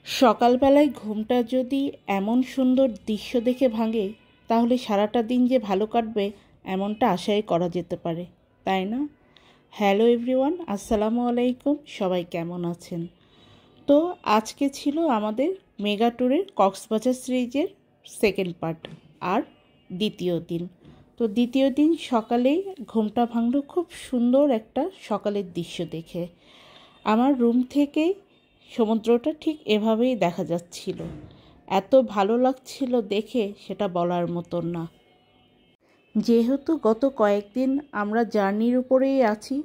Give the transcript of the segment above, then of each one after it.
সকালবেলায় ঘুমটা যদি এমন সুন্দর দৃশ্য দেখে ভাঙে তাহলে সারাটা দিন যে ভালো কাটবে এমনটা আশাই করা যেতে পারে, তাই না? হ্যালো এভরিওয়ান, আসসালামু আলাইকুম। সবাই কেমন আছেন? তো আজকে ছিল আমাদের মেগা ট্যুরের কক্সবাজার সিরিজের সেকেন্ড পার্ট আর দ্বিতীয় দিন। তো দ্বিতীয় দিন সকালেই ঘুমটা ভাঙলো খুব সুন্দর একটা সকালের দৃশ্য দেখে। আমার রুম থেকেই সমুদ্রটা ঠিক এভাবেই দেখা যাচ্ছিল। এত ভালো লাগছিল দেখে সেটা বলার মতন না। যেহেতু গত কয়েকদিন আমরা জার্নির উপরেই আছি,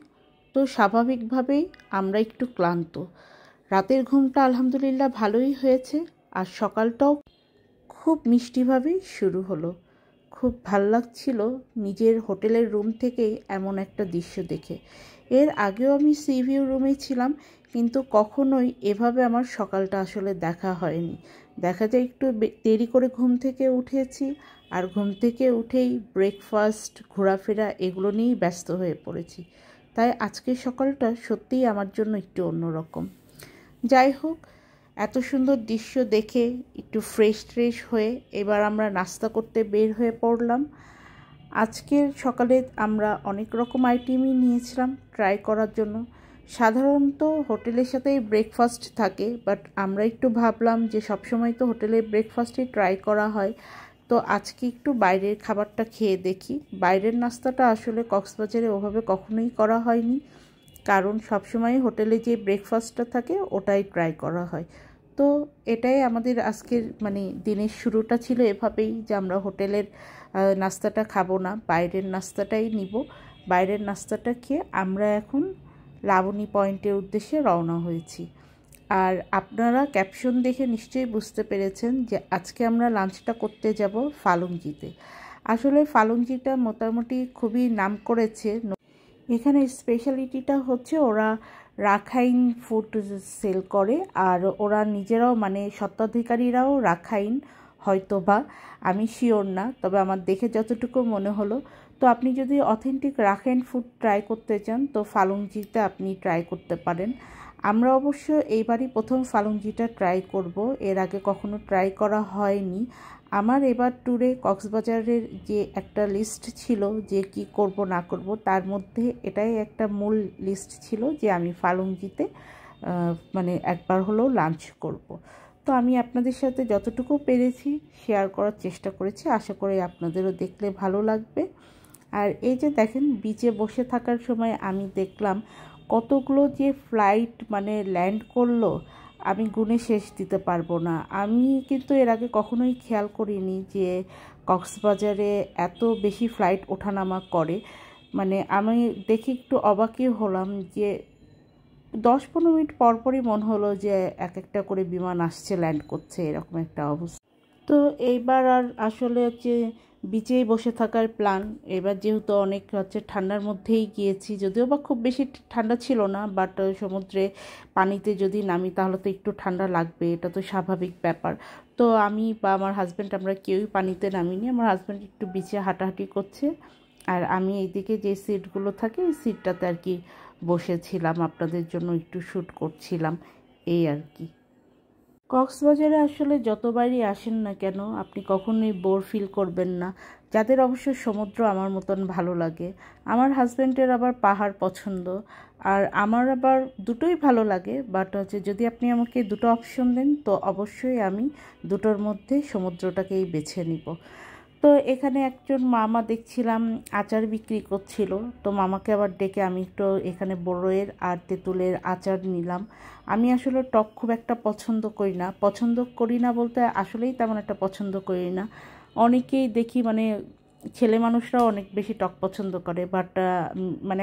তো স্বাভাবিকভাবেই আমরা একটু ক্লান্ত। রাতের ঘুমটা আলহামদুলিল্লাহ ভালোই হয়েছে, আর সকালটাও খুব মিষ্টিভাবেই শুরু হলো। খুব ভাল লাগছিল নিজের হোটেলের রুম থেকেই এমন একটা দৃশ্য দেখে। এর আগেও আমি সি ভিউ রুমে ছিলাম, কিন্তু কখনোই এভাবে আমার সকালটা আসলে দেখা হয়নি। দেখা যায় একটু দেরি করে ঘুম থেকে উঠেছি, আর ঘুম থেকে উঠেই ব্রেকফাস্ট, ঘোরাফেরা এগুলো নিয়েই ব্যস্ত হয়ে পড়েছি। তাই আজকের সকালটা সত্যিই আমার জন্য একটু অন্যরকম। যাই হোক, এত সুন্দর দৃশ্য দেখে একটু ফ্রেশ হয়ে এবার আমরা নাস্তা করতে বের হয়ে পড়লাম। আজকের সকালে আমরা অনেক রকম আইটেমই নিয়েছিলাম ট্রাই করার জন্য। সাধারণত হোটেলের সাথেই ব্রেকফাস্ট থাকে, বাট আমরা একটু ভাবলাম যে সবসময় তো হোটেলের ব্রেকফাস্টই ট্রাই করা হয়, তো আজকে একটু বাইরের খাবারটা খেয়ে দেখি। বাইরের নাস্তাটা আসলে কক্সবাজারে ওভাবে কখনোই করা হয়নি, কারণ সবসময় হোটেলে যে ব্রেকফাস্টটা থাকে ওটাই ট্রাই করা হয়। তো এটাই আমাদের আজকের দিনের শুরুটা ছিল এভাবেই, যে আমরা হোটেলের নাস্তাটা খাবো না, বাইরের নাস্তাটাই নিব। বাইরের নাস্তাটা খেয়ে আমরা এখন লাবণী পয়েন্টের উদ্দেশ্যে রওনা হয়েছি। আর আপনারা ক্যাপশন দেখে নিশ্চয়ই বুঝতে পেরেছেন যে আজকে আমরা লাঞ্চটা করতে যাব ফালুংজিতে। আসলে ফালুংজিটা মোটামুটি খুবই নাম করেছে। এখানে স্পেশালিটিটা হচ্ছে ওরা রাখাইন ফুড সেল করে, আর ওরা নিজেরাও স্বত্বাধিকারীরাও রাখাইন, হয়তো বা আমি শিওর না, তবে আমার দেখে যতটুকু মনে হলো। তো আপনি যদি অথেন্টিক রাখাইন ফুড ট্রাই করতে চান তো ফালুংজিতে আপনি ট্রাই করতে পারেন। আমরা অবশ্য এইবারই প্রথম ফালুংজিটা ট্রাই করব, এর আগে কখনো ট্রাই করা হয়নি। আমার এবার ট্যুরে কক্সবাজারের যে একটা লিস্ট ছিল যে কি করব না করব, তার মধ্যে এটাই একটা মূল লিস্ট ছিল যে আমি ফালুংজিতে একবার হলেও লাঞ্চ করব। তো আমি আপনাদের সাথে যতটুকু পেরেছি শেয়ার করার চেষ্টা করেছি, আশা করি আপনাদেরও দেখলে ভালো লাগবে। আর এই যে দেখেন, বিচে বসে থাকার সময় আমি দেখলাম কতগুলো যে ফ্লাইট ল্যান্ড করলো, আমি গুণে শেষ দিতে পারবো না। আমি কিন্তু এর আগে কখনোই খেয়াল করিনি যে কক্সবাজারে এত বেশি ফ্লাইট ওঠানামা করে। আমি দেখি একটু অবাকই হলাম যে 10-15 মিনিট পরপরই মনে হলো যে এক একটা করে বিমান আসছে, ল্যান্ড করছে, এরকম একটা অবস্থা। তো এইবার আর আসলে বিচেই বসে থাকার প্ল্যান। এবার যেহেতু অনেক ঠান্ডার মধ্যেই গিয়েছি, যদিও বা খুব বেশি ঠান্ডা ছিল না, বাট সমুদ্রে পানিতে যদি নামি তাহলে তো একটু ঠান্ডা লাগবে, এটা তো স্বাভাবিক ব্যাপার। তো আমি বা আমার হাজব্যান্ড আমরা কেউই পানিতে নামিনি। আমার হাজব্যান্ড একটু বিচে হাঁটাহাঁটি করছে, আর আমি এইদিকে যে সিটগুলো থাকে এই সিটটাতে আর কি বসেছিলাম, আপনাদের জন্য একটু শ্যুট করছিলাম, এই আর কি। কক্সবাজারে আসলে যতবারই আসেন না কেন আপনি কখনোই বোর ফিল করবেন না। যাদের অবশ্য সমুদ্র আমার মতন ভালো লাগে। আমার হাজব্যান্ডের আবার পাহাড় পছন্দ, আর আমার আবার দুটোই ভালো লাগে, বাট যদি আপনি আমাকে দুটো অপশন দেন তো অবশ্যই আমি দুটোর মধ্যে সমুদ্রটাকেই বেছে নিব। তো এখানে একজন মামা দেখছিলাম আচার বিক্রি করছিল, তো মামাকে আবার ডেকে আমি একটু এখানে বড়ইয়ের আর তেঁতুলের আচার নিলাম। আমি আসলে টক খুব একটা পছন্দ করি না বলতে আসলেই তেমন একটা পছন্দ করি না। অনেকেই দেখি ছেলে মানুষরাও অনেক বেশি টক পছন্দ করে, বাট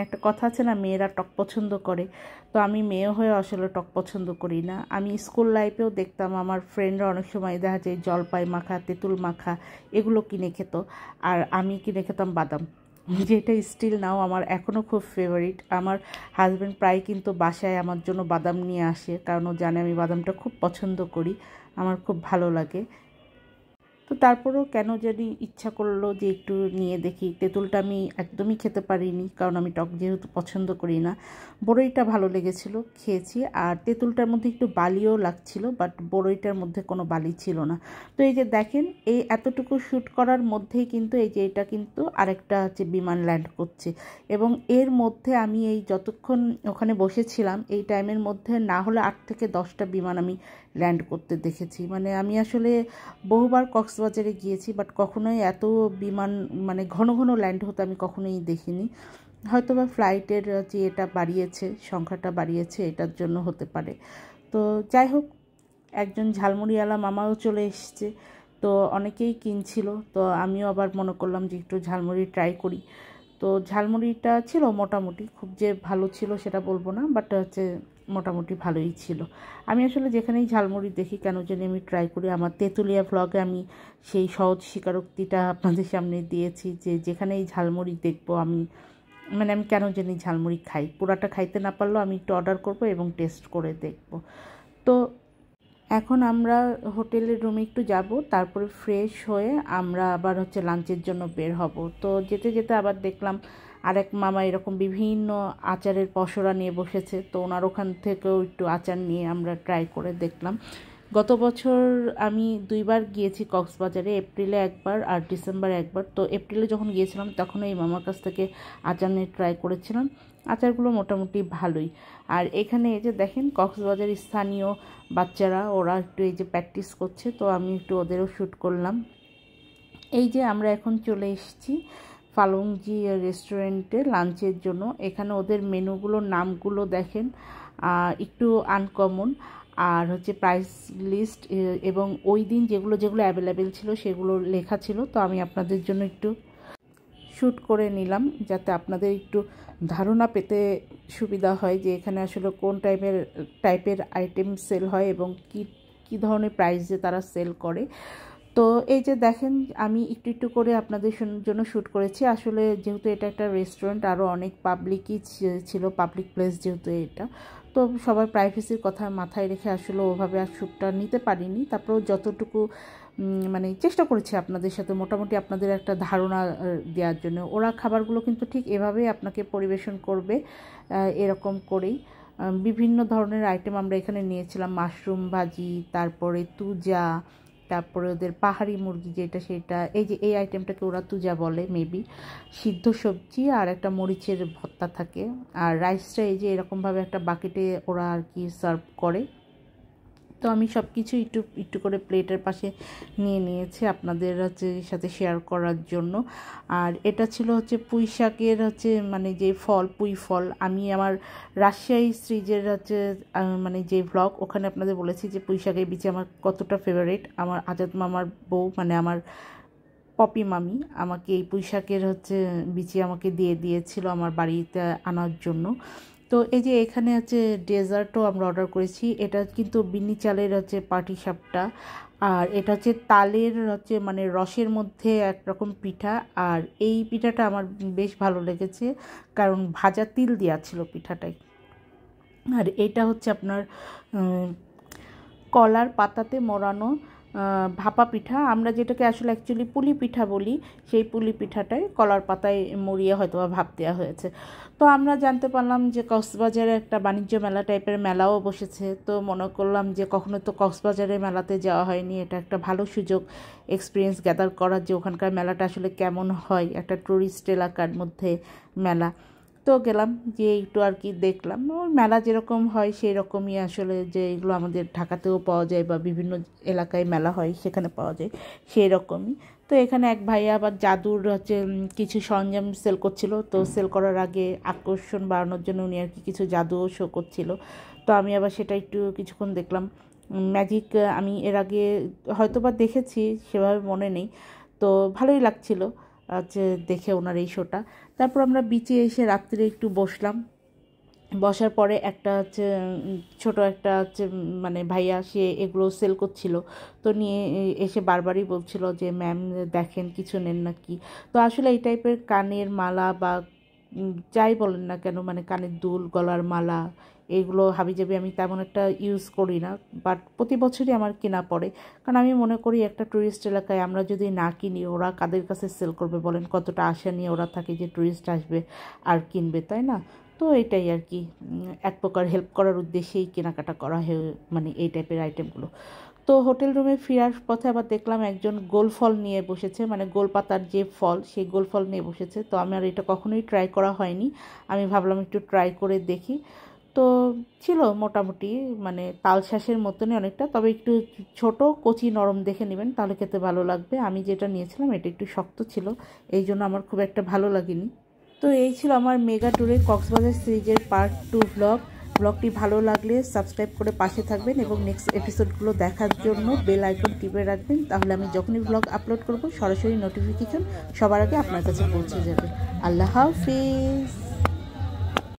একটা কথা আছে না, মেয়েরা টক পছন্দ করে। তো আমি মেয়ে হয়ে আসলে টক পছন্দ করি না। আমি স্কুল লাইফেও দেখতাম আমার ফ্রেন্ডরা অনেক সময় দেখা যায় জলপাই মাখা, তেঁতুল মাখা এগুলো কিনে খেত, আর আমি কিনে খেতাম বাদাম, যেটা স্টিল নাও আমার এখনও খুব ফেভারিট। আমার হাজব্যান্ড প্রায় কিন্তু বাসায় আমার জন্য বাদাম নিয়ে আসে, কারণ ও জানে আমি বাদামটা খুব পছন্দ করি, আমার খুব ভালো লাগে। তো তারপরেও কেন জানি ইচ্ছা করলো যে একটু নিয়ে দেখি। তেঁতুলটা আমি একদমই খেতে পারিনি, কারণ আমি টক যেহেতু পছন্দ করি না। বড়ইটা ভালো লেগেছিলো, খেয়েছি। আর তেঁতুলটার মধ্যে একটু বালিও লাগছিল, বাট বড়ইটার মধ্যে কোনো বালি ছিল না। তো এই যে দেখেন, এই এতটুকু শ্যুট করার মধ্যেই কিন্তু এই যে এটা কিন্তু আরেকটা হচ্ছে বিমান ল্যান্ড করছে। এবং এর মধ্যে আমি এই যতক্ষণ ওখানে বসেছিলাম এই টাইমের মধ্যে না হলে 8 থেকে 10টা বিমান আমি ল্যান্ড করতে দেখেছি। মানে আমি আসলে বহুবার কক্সবাজারে গিয়েছি, বাট কখনোই এত বিমান মানে ঘন ঘন ল্যান্ড হতে আমি কখনোই দেখিনি। হয়তো বা ফ্লাইটের যে এটা বাড়িয়েছে, সংখ্যাটা বাড়িয়েছে, এটার জন্য হতে পারে। তো যাই হোক, একজন ঝালমুড়িওয়ালা মামাও চলে এসছে। তো অনেকেই কিনছিল, তো আমিও আবার মনে করলাম যে একটু ঝালমুড়ি ট্রাই করি। তো ঝালমুড়িটা ছিল মোটামুটি, খুব যে ভালো ছিল সেটা বলবো না, বাট হচ্ছে মোটামুটি ভালোই ছিল। আমি আসলে যেখানেই ঝালমুড়ি দেখি কেন জানি আমি ট্রাই করি। আমার তেঁতুলিয়া ভ্লগে আমি সেই সহজ স্বীকারোক্তিটা আপনাদের সামনে দিয়েছি যে যেখানেই ঝালমুড়ি দেখবো আমি মানে আমি কেন জানি ঝালমুড়ি খাই। পুরাটা খাইতে না পারলেও আমি একটু অর্ডার করব এবং টেস্ট করে দেখব। তো এখন আমরা হোটেলের রুমে একটু যাব, তারপরে ফ্রেশ হয়ে আমরা আবার হচ্ছে লাঞ্চের জন্য বের হব। তো যেতে যেতে আবার দেখলাম আরেক মামা এরকম বিভিন্ন আচারের পসরা নিয়ে বসেছে। তো ওনার ওখান থেকেও একটু আচার নিয়ে আমরা ট্রাই করে দেখলাম। গত বছর আমি 2বার গিয়েছি কক্সবাজারে, এপ্রিলে একবার আর ডিসেম্বরে একবার। তো এপ্রিলে যখন গিয়েছিলাম তখন এই মামার কাছ থেকে আচার নিয়ে ট্রাই করেছিলাম। আচারগুলো মোটামুটি ভালোই। আর এখানে এই যে দেখেন কক্সবাজারের স্থানীয় বাচ্চারা ওরা একটু এই যে প্র্যাকটিস করছে, তো আমি একটু ওদেরও শ্যুট করলাম। এই যে আমরা এখন চলে এসেছি ফালুংজি রেস্টুরেন্টে লাঞ্চের জন্য। এখানে ওদের মেনুগুলোর নামগুলো দেখেন একটু আনকমন, আর হচ্ছে প্রাইস লিস্ট এবং ওই দিন যেগুলো যেগুলো অ্যাভেলেবেল ছিল সেগুলো লেখা ছিল। তো আমি আপনাদের জন্য একটু শ্যুট করে নিলাম যাতে আপনাদের একটু ধারণা পেতে সুবিধা হয় যে এখানে আসলে কোন টাইপের আইটেম সেল হয় এবং কী ধরনের প্রাইসে তারা সেল করে। তো এই যে দেখেন আমি একটু একটু করে আপনাদের জন্য শ্যুট করেছি। আসলে যেহেতু এটা একটা রেস্টুরেন্ট, আরও অনেক পাবলিকই ছিল, পাবলিক প্লেস যেহেতু এটা, তো সবার প্রাইভেসির কথা মাথায় রেখে আসলে ওভাবে আর শ্যুটটা নিতে পারিনি। তারপরেও যতটুকু মানে চেষ্টা করেছি আপনাদের সাথে মোটামুটি আপনাদের একটা ধারণা দেওয়ার জন্য। ওরা খাবারগুলো কিন্তু ঠিক এভাবেই আপনাকে পরিবেশন করবে, এরকম করেই। বিভিন্ন ধরনের আইটেম আমরা এখানে নিয়েছিলাম, মাশরুম ভাজি, তারপরে তুজা, তারপরে ওদের পাহাড়ি মুরগি যেটা সেটা, এই যে এই আইটেমটাকে ওরা তুজা বলে মেবি, সিদ্ধ সবজি আর একটা মরিচের ভর্তা থাকে। আর রাইসটা এই যে এরকমভাবে একটা বাকেটে ওরা আর কি সার্ভ করে। তো আমি সব কিছু একটু একটু করে প্লেটের পাশে নিয়ে নিয়েছি আপনাদের হচ্ছে সাথে শেয়ার করার জন্য। আর এটা ছিল হচ্ছে পুঁই শাকের হচ্ছে মানে যে ফল, পুঁই ফল। আমি আমার রাজশাহী সিরিজের হচ্ছে মানে যে ভ্লগ, ওখানে আপনাদের বলেছি যে পুঁই শাকের বিচি আমার কতটা ফেভারিট। আমার আজাদ মামার বউ মানে আমার পপি মামি আমাকে এই পুঁই শাকের হচ্ছে বিচি আমাকে দিয়ে দিয়েছিল আমার বাড়িতে আনার জন্য। তো এই যে এখানে হচ্ছে ডেজার্টও আমরা অর্ডার করেছি। এটা কিন্তু বিন্নি চালের হচ্ছে পাটিসাপটা, আর এটা হচ্ছে তালের হচ্ছে মানে রসের মধ্যে একরকম পিঠা। আর এই পিঠাটা আমার বেশ ভালো লেগেছে, কারণ ভাজা তিল দেওয়া ছিল পিঠাটায়। আর এটা হচ্ছে আপনার কলার পাতাতে মোড়ানো ভাপা পিঠা, আমরা যেটাকে আসলে অ্যাকচুয়ালি পুলি পিঠা বলি, সেই পুলি পিঠাটায় কলার পাতায় মুড়িয়ে হয়তো বা ভাপ দেওয়া হয়েছে। তো আমরা জানতে পারলাম যে কক্সবাজারে একটা বাণিজ্য মেলা টাইপের মেলাও বসেছে। তো মনে করলাম যে কখনো তো কক্সবাজারের মেলাতে যাওয়া হয়নি, এটা একটা ভালো সুযোগ এক্সপিরিয়েন্স গ্যাদার করার যে ওখানকার মেলাটা আসলে কেমন হয়, একটা ট্যুরিস্ট এলাকার মধ্যে মেলা। তো গেলাম, যে একটু আর কি দেখলাম, ওই মেলা যেরকম হয় সেই রকমই আসলে, যে এগুলো আমাদের ঢাকাতেও পাওয়া যায় বা বিভিন্ন এলাকায় মেলা হয় সেখানে পাওয়া যায় সেই রকমই। তো এখানে এক ভাইয়া আবার জাদুর হচ্ছে কিছু সরঞ্জাম সেল করছিল। তো সেল করার আগে আকর্ষণ বাড়ানোর জন্য উনি আর কি কিছু জাদুও শো করছিল। তো আমি আবার সেটা একটু কিছুক্ষণ দেখলাম। ম্যাজিক আমি এর আগে হয়তো বা দেখেছি, সেভাবে মনে নেই। তো ভালোই লাগছিল হচ্ছে দেখে ওনার এই শোটা। তারপর আমরা বিচে এসে রাত্রে একটু বসলাম। বসার পরে একটা হচ্ছে ছোটো একটা হচ্ছে মানে ভাইয়া সে এগুলো সেল করছিল। তো নিয়ে এসে বারবারই বলছিল যে ম্যাম দেখেন কিছু নেন নাকি। তো আসলে এই টাইপের কানের মালা বা যাই বলেন না কেন, মানে কানের দুল, গলার মালা, এইগুলো হাবিজাবি আমি তেমন একটা ইউজ করি না, বাট প্রতি বছরই আমার কেনা পড়ে। কারণ আমি মনে করি একটা ট্যুরিস্ট এলাকায় আমরা যদি না কিনি, ওরা কাদের কাছে সেল করবে বলেন? কতটা আশা নিয়ে ওরা থাকে যে ট্যুরিস্ট আসবে আর কিনবে, তাই না? তো এটাই আর কি, এক প্রকার হেল্প করার উদ্দেশ্যেই কেনাকাটা করা হয়, মানে এই টাইপের আইটেমগুলো। তো হোটেল রুমে ফেরার পথে আবার দেখলাম একজন গোল ফল নিয়ে বসেছে, মানে গোল পাতার যে ফল, সেই গোল ফল নিয়ে বসেছে। তো আমার এটা কখনোই ট্রাই করা হয়নি, আমি ভাবলাম একটু ট্রাই করে দেখি। তো ছিল মোটামুটি, মানে তাল শাঁসের মতনই অনেকটা, তবে একটু ছোট কচি নরম দেখে নেবেন, তাহলে খেতে ভালো লাগবে। আমি যেটা নিয়েছিলাম এটা একটু শক্ত ছিল, এই জন্য আমার খুব একটা ভালো লাগেনি। তো এই ছিল আমার মেগা ট্যুরে কক্সবাজার সিরিজের পার্ট 2 ব্লগ। ব্লগটি ভালো লাগলে সাবস্ক্রাইব করে পাশে থাকবেন এবং নেক্সট এপিসোডগুলো দেখার জন্য বেল আইকন টিপে রাখবেন, তাহলে আমি যখনই ব্লগ আপলোড করব সরাসরি নোটিফিকেশন সবার আগে আপনার কাছে পৌঁছে যাবে। আল্লাহ হাফিজ।